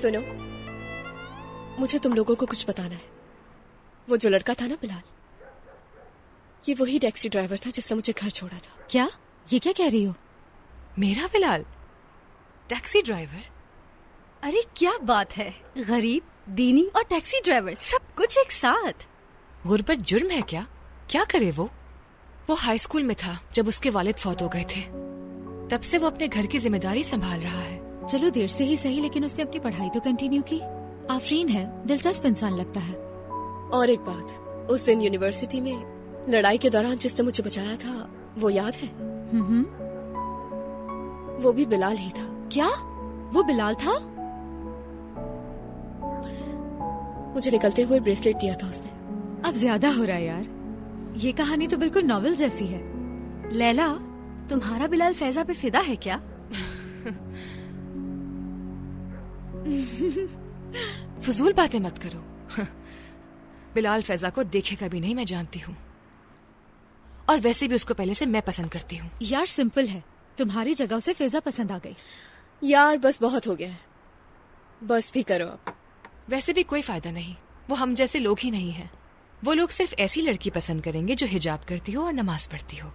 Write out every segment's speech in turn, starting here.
सुनो, मुझे तुम लोगों को कुछ बताना है। वो जो लड़का था ना बिलाल, ये वही टैक्सी ड्राइवर था जिसने मुझे घर छोड़ा था। क्या? ये क्या कह रही हो? मेरा बिलाल टैक्सी ड्राइवर? अरे क्या बात है, गरीब, दीनी और टैक्सी ड्राइवर सब कुछ एक साथ। गुर्बत जुर्म है क्या? क्या करे वो हाई स्कूल में था जब उसके वालिद फौत हो गए थे। तब से वो अपने घर की जिम्मेदारी संभाल रहा है। चलो देर से ही सही, लेकिन उसने अपनी पढ़ाई तो कंटिन्यू की। आफरीन है, दिलचस्प इंसान लगता है। और एक बात, उस दिन यूनिवर्सिटी में लड़ाई के दौरान जिसने मुझे बचाया था, वो याद है? वो भी बिलाल ही था। क्या? वो बिलाल था? मुझे निकलते हुए ब्रेसलेट दिया था उसने। अब ज्यादा हो रहा है यार, ये कहानी तो बिल्कुल नॉवेल जैसी है। लैला, तुम्हारा बिलाल फैजा पे फिदा है क्या? फजूल बातें मत करो। बिलाल फैजा को देखेगा भी नहीं, मैं जानती हूँ। और वैसे भी उसको पहले से मैं पसंद करती हूँ। यार सिंपल है, तुम्हारी जगह उसे फैजा पसंद आ गई। यार बस बहुत हो गया है, बस भी करो अब। वैसे भी कोई फायदा नहीं, वो हम जैसे लोग ही नहीं हैं। वो लोग सिर्फ ऐसी लड़की पसंद करेंगे जो हिजाब करती हो और नमाज पढ़ती हो,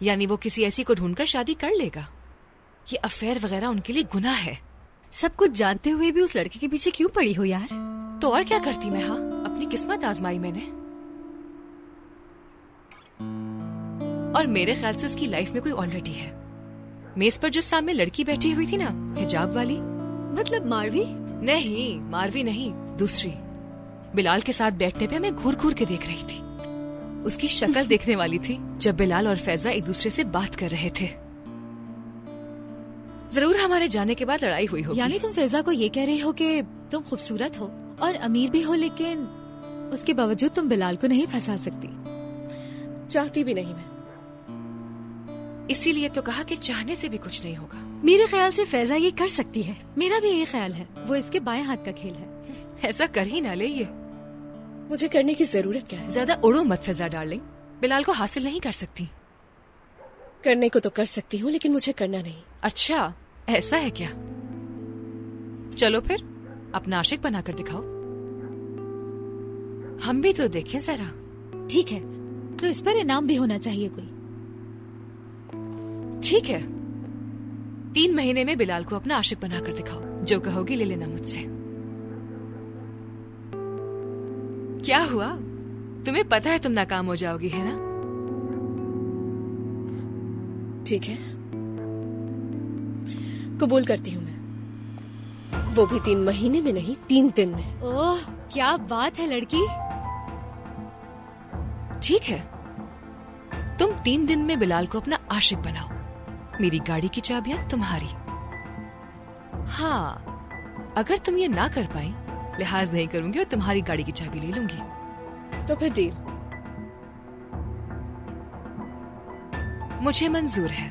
यानी वो किसी ऐसी को ढूंढकर शादी कर लेगा। ये अफेयर वगैरह उनके लिए गुनाह है। सब कुछ जानते हुए भी उस लड़के के पीछे क्यों पड़ी हो यार? तो और क्या करती मैं? हाँ, अपनी किस्मत आजमाई मैंने। और मेरे ख्याल से उसकी लाइफ में कोई ऑलरेडी है। मेज पर जो सामने लड़की बैठी हुई थी ना, हिजाब वाली। मतलब मारवी? नहीं, मारवी नहीं, दूसरी। बिलाल के साथ बैठने पे मैं घूर घूर के देख रही थी। उसकी शक्ल देखने वाली थी जब बिलाल और फैजा एक दूसरे से बात कर रहे थे। जरूर हमारे जाने के बाद लड़ाई हुई होगी। यानी तुम फैजा को ये कह रही हो कि तुम खूबसूरत हो और अमीर भी हो, लेकिन उसके बावजूद तुम बिलाल को नहीं फंसा सकती? चाहती भी नहीं मैं। इसीलिए तो कहा कि चाहने से भी कुछ नहीं होगा। मेरे ख्याल से फैजा ये कर सकती है। मेरा भी यही ख्याल है, वो इसके बाएं हाथ का खेल है। ऐसा कर ही ना ले ये। मुझे करने की जरूरत क्या है? ज्यादा उड़ो मत फैजा डार्लिंग, बिलाल को हासिल नहीं कर सकती। करने को तो कर सकती हूँ, लेकिन मुझे करना नहीं। अच्छा, ऐसा है क्या? चलो फिर अपना आशिक बनाकर दिखाओ, हम भी तो देखें जरा। ठीक है, तो इस पर इनाम भी होना चाहिए कोई। ठीक है, 3 महीने में बिलाल को अपना आशिक बनाकर दिखाओ। जो कहोगी ले लेना मुझसे। क्या हुआ? तुम्हें पता है तुम नाकाम हो जाओगी, है ना? ठीक है, कबूल करती हूँ मैं। वो भी 3 महीने में नहीं, 3 दिन में। ओह क्या बात है लड़की। ठीक है, तुम 3 दिन में बिलाल को अपना आशिक बनाओ। मेरी गाड़ी की चाबियां तुम्हारी। हाँ, अगर तुम ये ना कर पाई, लिहाज नहीं करूंगी और तुम्हारी गाड़ी की चाबी ले लूंगी। तो फिर डील? मुझे मंजूर है।